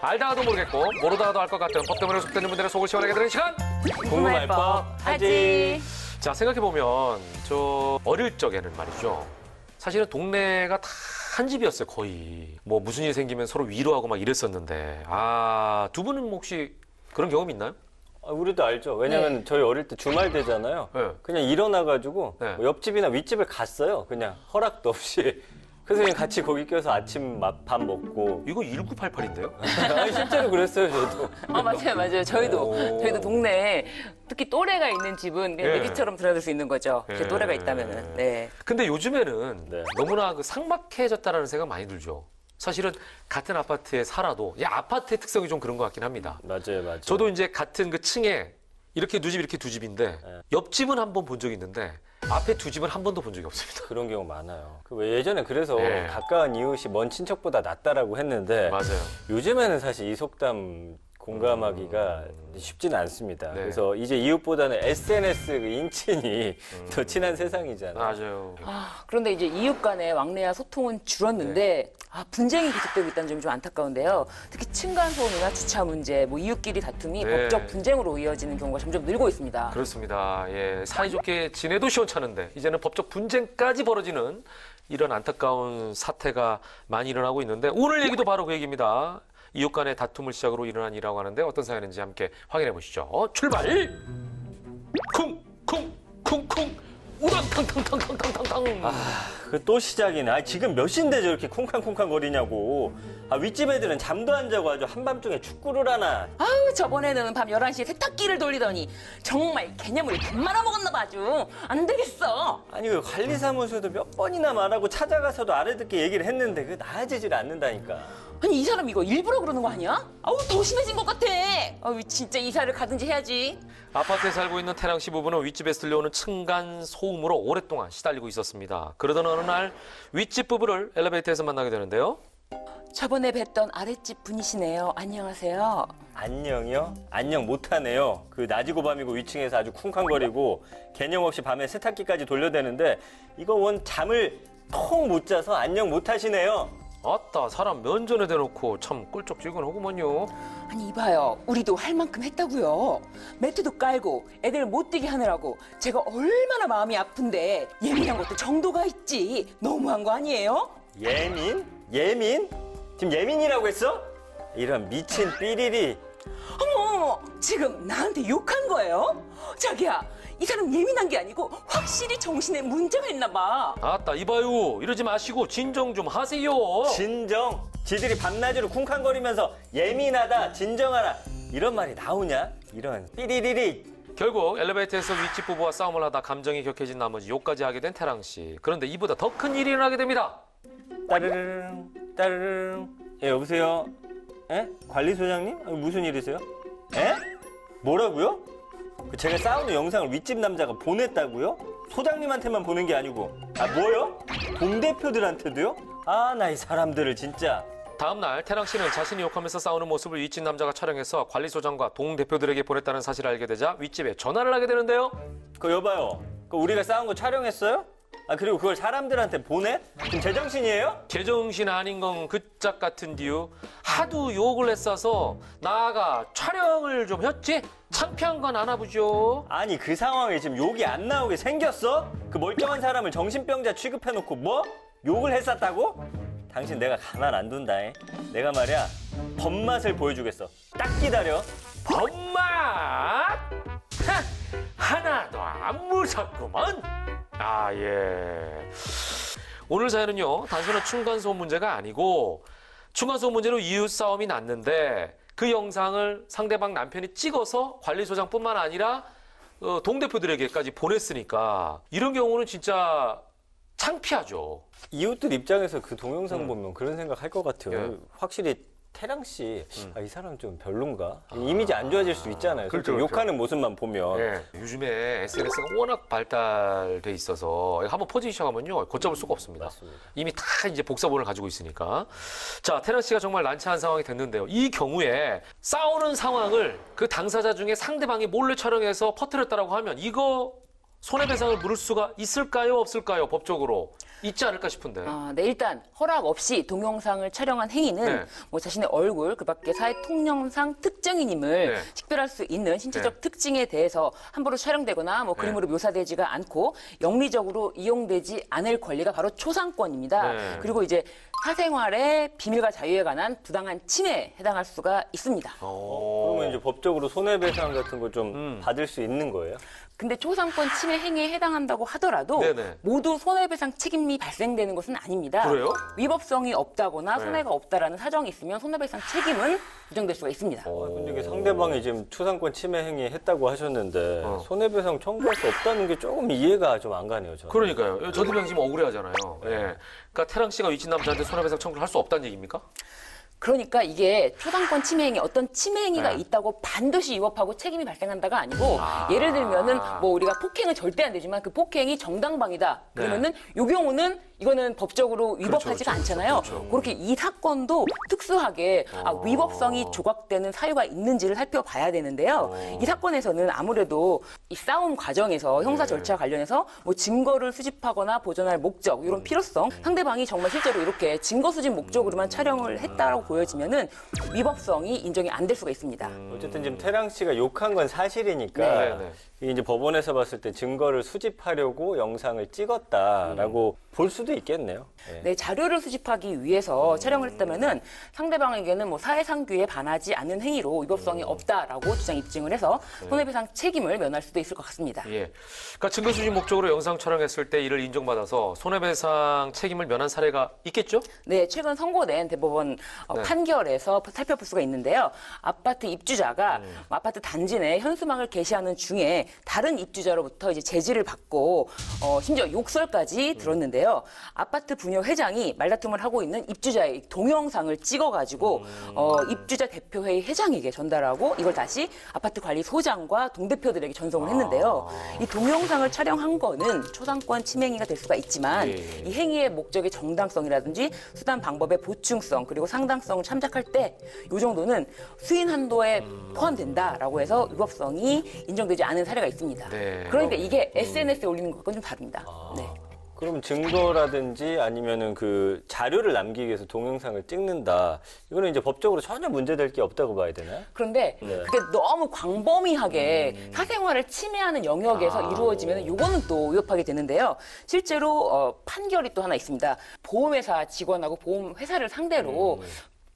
알다가도 모르겠고 모르다가도 알 것 같은 법 때문에 속되는 분들의 속을 시원하게 드는 시간. 궁금할 법 하지. 자, 생각해보면 저 어릴 적에는 말이죠. 사실은 동네가 다 한 집이었어요, 거의. 뭐 무슨 일 생기면 서로 위로하고 막 이랬었는데. 아, 두 분은 혹시 그런 경험 있나요? 우리도 알죠. 왜냐면 저희 어릴 때 주말 되잖아요. 네. 그냥 일어나가지고 네. 뭐 옆집이나 윗집에 갔어요. 그냥 허락도 없이. 그래서 그냥 같이 거기 껴서 아침 밥 먹고. 이거 1988인데요? 아니, 실제로 그랬어요, 저도. 맞아요. 저희도 동네에 특히 또래가 있는 집은 그냥 예. 내 집처럼 들어갈 수 있는 거죠. 제 예. 또래가 있다면은. 네. 근데 요즘에는 네. 너무나 그 삭막해졌다라는 생각 많이 들죠. 사실은 같은 아파트에 살아도 아파트의 특성이 좀 그런 것 같긴 합니다. 맞아요. 저도 이제 같은 그 층에 이렇게 두 집 이렇게 두 집인데 네. 옆집은 한 번 본 적이 있는데 앞에 두 집은 한 번도 본 적이 없습니다. 그런 경우 많아요. 왜 예전에 그래서 네. 가까운 이웃이 먼 친척보다 낫다라고 했는데 맞아요. 요즘에는 사실 이 속담 공감하기가 쉽지는 않습니다. 네. 그래서 이제 이웃보다는 SNS 그 인친이 더 친한 세상이잖아요. 맞아요. 그런데 이제 이웃 간의 왕래와 소통은 줄었는데 분쟁이 계속되고 있다는 점이 좀 안타까운데요. 특히 층간소음이나 주차 문제, 뭐 이웃끼리 다툼이 네. 법적 분쟁으로 이어지는 경우가 점점 늘고 있습니다. 그렇습니다. 예, 사이좋게 지내도 시원찮은데 이제는 법적 분쟁까지 벌어지는 이런 안타까운 사태가 많이 일어나고 있는데 오늘 얘기도 바로 그 얘기입니다. 이웃 간의 다툼을 시작으로 일어난 일이라고 하는데 어떤 사연인지 함께 확인해 보시죠. 출발! 쿵쿵쿵쿵 우당탕탕탕탕탕탕탕. 그 또 시작이네. 지금 몇 시인데 저렇게 쿵쾅쿵쾅 거리냐고. 윗집 애들은 잠도 안 자고 아주 한밤중에 축구를 하나. 아우, 저번에는 밤 11시에 세탁기를 돌리더니 정말 개념을 밥 말아먹었나 봐 아주. 안 되겠어. 아니 그 관리사무소도 몇 번이나 말하고 찾아가서도 알아듣게 얘기를 했는데 그 나아지질 않는다니까. 아니, 이 사람 이거 일부러 그러는 거 아니야? 아우, 더 심해진 것 같아. 아우, 진짜 이사를 가든지 해야지. 아파트에 살고 있는 태랑 씨 부부는 윗집에서 들려오는 층간 소음으로 오랫동안 시달리고 있었습니다. 그러던 어느 날 윗집 부부를 엘리베이터에서 만나게 되는데요. 저번에 뵀던 아랫집 분이시네요. 안녕하세요. 안녕이요? 안녕 못하네요. 그 낮이고 밤이고 위층에서 아주 쿵쾅거리고 개념 없이 밤에 세탁기까지 돌려대는데 이거 원 잠을 통 못 자서 안녕 못하시네요. 아따, 사람 면전에 대놓고 참 꼴쩍지근하구먼요. 아니, 이봐요. 우리도 할 만큼 했다고요. 매트도 깔고 애들 못 뛰게 하느라고 제가 얼마나 마음이 아픈데 예민한 것도 정도가 있지. 너무한 거 아니에요? 예민? 예민? 지금 예민이라고 했어? 이런 미친 삐리리. 어머, 지금 나한테 욕한 거예요? 자기야, 이 사람 예민한 게 아니고 확실히 정신에 문제가 있나 봐. 아따, 이봐요. 이러지 마시고 진정 좀 하세요. 진정. 지들이 밤낮으로 쿵쾅거리면서 예민하다, 진정하라. 이런 말이 나오냐? 이런 삐리리리. 결국 엘리베이터에서 윗집 부부와 싸움을 하다 감정이 격해진 나머지 욕까지 하게 된 태랑 씨. 그런데 이보다 더 큰 일이 일어나게 됩니다. 따르릉 따르릉. 예, 여보세요? 예? 관리소장님? 무슨 일이세요? 예? 뭐라고요? 제가 싸우는 영상을 윗집 남자가 보냈다고요? 소장님한테만 보낸 게 아니고. 뭐요? 동대표들한테도요? 나 이 사람들을 진짜. 다음 날 태랑 씨는 자신이 욕하면서 싸우는 모습을 윗집 남자가 촬영해서 관리소장과 동 대표들에게 보냈다는 사실을 알게 되자 윗집에 전화를 하게 되는데요. 여봐요. 우리가 싸운 거 촬영했어요? 그리고 그걸 사람들한테 보내? 지금 제정신이에요? 제정신 아닌 건 그짝 같은디요. 하도 욕을 했어서 나아가 촬영을 좀 했지? 창피한 건 안 하부죠. 아니 그 상황에 지금 욕이 안 나오게 생겼어? 그 멀쩡한 사람을 정신병자 취급해놓고 뭐? 욕을 했었다고? 당신 내가 가만 안 둔다. 내가 말이야 법맛을 보여주겠어. 딱 기다려. 법맛? 하나도 안 무섭구먼. 예. 오늘 사연은요, 단순한 층간소음 문제가 아니고 층간소음 문제로 이웃 싸움이 났는데 그 영상을 상대방 남편이 찍어서 관리소장뿐만 아니라 동대표들에게까지 보냈으니까 이런 경우는 진짜 창피하죠. 이웃들 입장에서 그 동영상 보면 그런 생각 할 것 같아요. 예. 확실히 태랑 씨, 이 사람 좀 별론가? 이미지 안 좋아질 수 있잖아요. 그렇죠, 솔직히 그렇죠. 욕하는 모습만 보면. 예. 요즘에 SNS가 워낙 발달돼 있어서 한번 퍼지기 시작하면요, 걷잡을 수가 없습니다. 맞습니다. 이미 다 이제 복사본을 가지고 있으니까. 자, 태랑 씨가 정말 난처한 상황이 됐는데요. 이 경우에 싸우는 상황을 그 당사자 중에 상대방이 몰래 촬영해서 퍼뜨렸다라고 하면 이거 손해배상을 물을 수가 있을까요, 없을까요? 법적으로 있지 않을까 싶은데. 네, 일단 허락 없이 동영상을 촬영한 행위는 네. 뭐 자신의 얼굴, 그 밖에 사회 통념상 특정인임을 네. 식별할 수 있는 신체적 네. 특징에 대해서 함부로 촬영되거나 뭐 그림으로 묘사되지가 않고 영리적으로 이용되지 않을 권리가 바로 초상권입니다. 네. 그리고 이제 사생활의 비밀과 자유에 관한 부당한 침해에 해당할 수가 있습니다. 그러면 이제 법적으로 손해배상 같은 거 좀 받을 수 있는 거예요? 근데 초상권 침해 행위에 해당한다고 하더라도 네네. 모두 손해배상 책임이 발생되는 것은 아닙니다. 그래요? 위법성이 없다거나 네. 손해가 없다라는 사정이 있으면 손해배상 책임은 부정될 수가 있습니다. 근데 이게 상대방이 지금 초상권 침해 행위 했다고 하셨는데 손해배상 청구할 수 없다는 게 조금 이해가 좀 안 가네요. 저는. 그러니까요. 저도 그냥 지금 억울해하잖아요. 예. 그러니까 태랑 씨가 위친 남자한테 손해배상 청구를 할 수 없다는 얘기입니까? 그러니까 이게 초상권 침해 행위, 어떤 침해 행위가 네. 있다고 반드시 위법하고 책임이 발생한다가 아니고 예를 들면은 뭐 우리가 폭행은 절대 안 되지만 그 폭행이 정당방위다. 그러면은 요 경우는 이거는 법적으로 위법하지가 않잖아요. 그렇게 이 사건도 특수하게 위법성이 조각되는 사유가 있는지를 살펴봐야 되는데요. 이 사건에서는 아무래도 이 싸움 과정에서 형사 절차 관련해서 뭐 증거를 수집하거나 보존할 목적 이런 필요성 상대방이 정말 실제로 이렇게 증거 수집 목적으로만 촬영을 했다라고 보여지면은 위법성이 인정이 안 될 수가 있습니다. 어쨌든 지금 태랑 씨가 욕한 건 사실이니까 네. 이게 이제 법원에서 봤을 때 증거를 수집하려고 영상을 찍었다라고 볼 수도 있겠네요. 네. 네, 자료를 수집하기 위해서 촬영을 했다면은 상대방에게는 뭐 사회상규에 반하지 않는 행위로 위법성이 없다라고 주장 입증을 해서 손해배상 책임을 면할 수도 있을 것 같습니다. 예. 그러니까 증거 수집 목적으로 영상 촬영했을 때 이를 인정받아서 손해배상 책임을 면한 사례가 있겠죠? 네, 최근 선고된 대법원 네. 판결에서 살펴볼 수가 있는데요. 아파트 입주자가 아파트 단지 내 현수막을 게시하는 중에 다른 입주자로부터 이제 제지를 받고 심지어 욕설까지 들었는데요. 아파트 분녀 회장이 말다툼을 하고 있는 입주자의 동영상을 찍어가지고 입주자 대표회의 회장에게 전달하고 이걸 다시 아파트 관리 소장과 동대표들에게 전송을 했는데요. 이 동영상을 촬영한 거는 초상권 침해 행위가 될 수가 있지만 이 행위의 목적의 정당성이라든지 수단 방법의 보충성 그리고 상당성을 참작할 때 이 정도는 수인 한도에 포함된다라고 해서 위법성이 인정되지 않은 사례가 있습니다. 네. 그러니까 이게 SNS에 올리는 것과는 좀 다릅니다. 네. 그럼 증거라든지 아니면은 그 자료를 남기기 위해서 동영상을 찍는다. 이거는 이제 법적으로 전혀 문제될 게 없다고 봐야 되나요? 그런데 네. 그게 너무 광범위하게 사생활을 침해하는 영역에서 이루어지면 이거는 또 위협하게 되는데요. 실제로 판결이 또 하나 있습니다. 보험회사 직원하고 보험회사를 상대로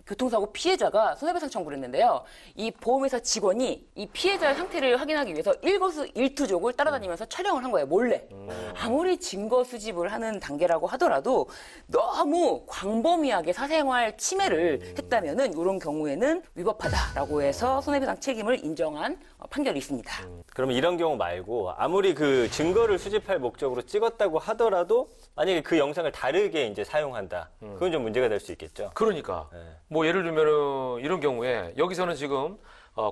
교통사고 피해자가 손해배상 청구를 했는데요. 이 보험회사 직원이 이 피해자의 상태를 확인하기 위해서 일거수일투족을 따라다니면서 촬영을 한 거예요. 몰래. 아무리 증거 수집을 하는 단계라고 하더라도 너무 광범위하게 사생활 침해를 했다면은 이런 경우에는 위법하다라고 해서 손해배상 책임을 인정한 판결이 있습니다. 그러면 이런 경우 말고 아무리 그 증거를 수집할 목적으로 찍었다고 하더라도 만약에 그 영상을 다르게 이제 사용한다. 그건 좀 문제가 될 수 있겠죠. 그러니까 네. 뭐 예를 들면은 이런 경우에 여기서는 지금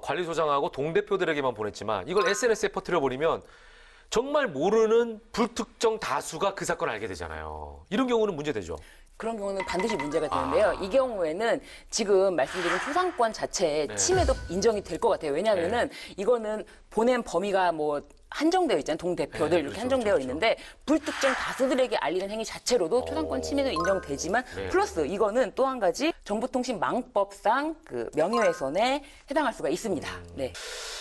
관리소장하고 동대표들에게만 보냈지만 이걸 SNS에 퍼뜨려 버리면 정말 모르는 불특정 다수가 그 사건을 알게 되잖아요. 이런 경우는 문제되죠. 그런 경우는 반드시 문제가 되는데요. 이 경우에는 지금 말씀드린 초상권 자체의 침해도 인정이 될 것 같아요. 왜냐하면은 이거는 보낸 범위가 뭐 한정되어 있잖아요. 동대표들 네, 이렇게 그렇죠, 한정되어 그렇죠. 있는데 불특정 다수들에게 알리는 행위 자체로도 초상권 침해도 인정되지만 네. 플러스 이거는 또 한 가지 정보통신망법상 그 명예훼손에 해당할 수가 있습니다. 네.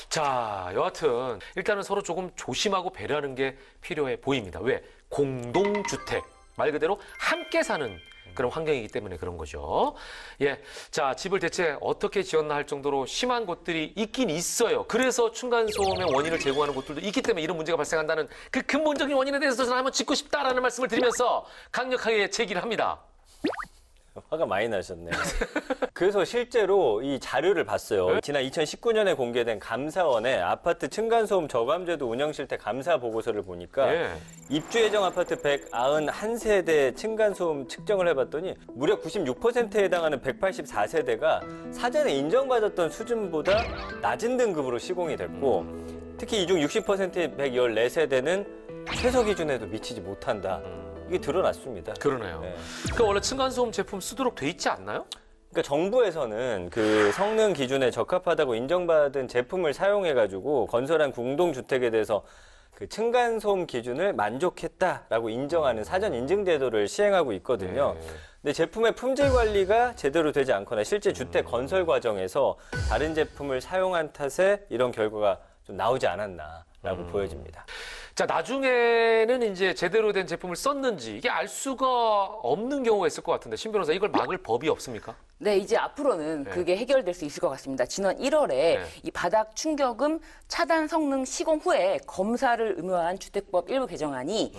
자, 여하튼 일단은 서로 조금 조심하고 배려하는 게 필요해 보입니다. 왜? 공동주택. 말 그대로 함께 사는 그런 환경이기 때문에 그런 거죠. 예. 자, 집을 대체 어떻게 지었나 할 정도로 심한 곳들이 있긴 있어요. 그래서 층간소음의 원인을 제공하는 곳들도 있기 때문에 이런 문제가 발생한다는 그 근본적인 원인에 대해서 저는 한번 짚고 싶다라는 말씀을 드리면서 강력하게 제기를 합니다. 화가 많이 나셨네요. 그래서 실제로 이 자료를 봤어요. 지난 2019년에 공개된 감사원의 아파트 층간소음 저감제도 운영 실태 감사 보고서를 보니까 예. 입주 예정 아파트 191세대 층간소음 측정을 해봤더니 무려 96%에 해당하는 184세대가 사전에 인정받았던 수준보다 낮은 등급으로 시공이 됐고 특히 이 중 60%의 114세대는 최소 기준에도 미치지 못한다. 이게 드러났습니다. 그러네요. 네. 그러니까 원래 층간소음 제품 쓰도록 돼 있지 않나요? 그러니까 정부에서는 그 성능 기준에 적합하다고 인정받은 제품을 사용해가지고 건설한 공동주택에 대해서 그 층간소음 기준을 만족했다라고 인정하는 사전 인증 제도를 시행하고 있거든요. 네. 근데 제품의 품질 관리가 제대로 되지 않거나 실제 주택 건설 과정에서 다른 제품을 사용한 탓에 이런 결과가 좀 나오지 않았나라고 보여집니다. 자, 나중에는 이제 제대로 된 제품을 썼는지 이게 알 수가 없는 경우가 있을 것 같은데 신 변호사 이걸 막을 법이 없습니까? 네, 이제 앞으로는 네. 그게 해결될 수 있을 것 같습니다. 지난 1월에 이 바닥 충격음 차단 성능 시공 후에 검사를 의무화한 주택법 일부 개정안이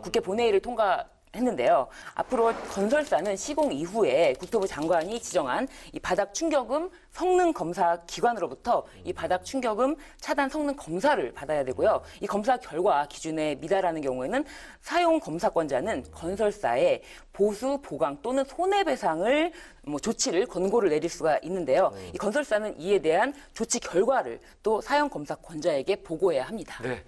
국회 본회의를 통과했는데요. 앞으로 건설사는 시공 이후에 국토부 장관이 지정한 이 바닥 충격음 성능 검사 기관으로부터 이 바닥 충격음 차단 성능 검사를 받아야 되고요. 이 검사 결과 기준에 미달하는 경우에는 사용 검사권자는 건설사에 보수, 보강 또는 손해배상을 조치를 권고를 내릴 수가 있는데요. 이 건설사는 이에 대한 조치 결과를 또 사용 검사권자에게 보고해야 합니다. 네.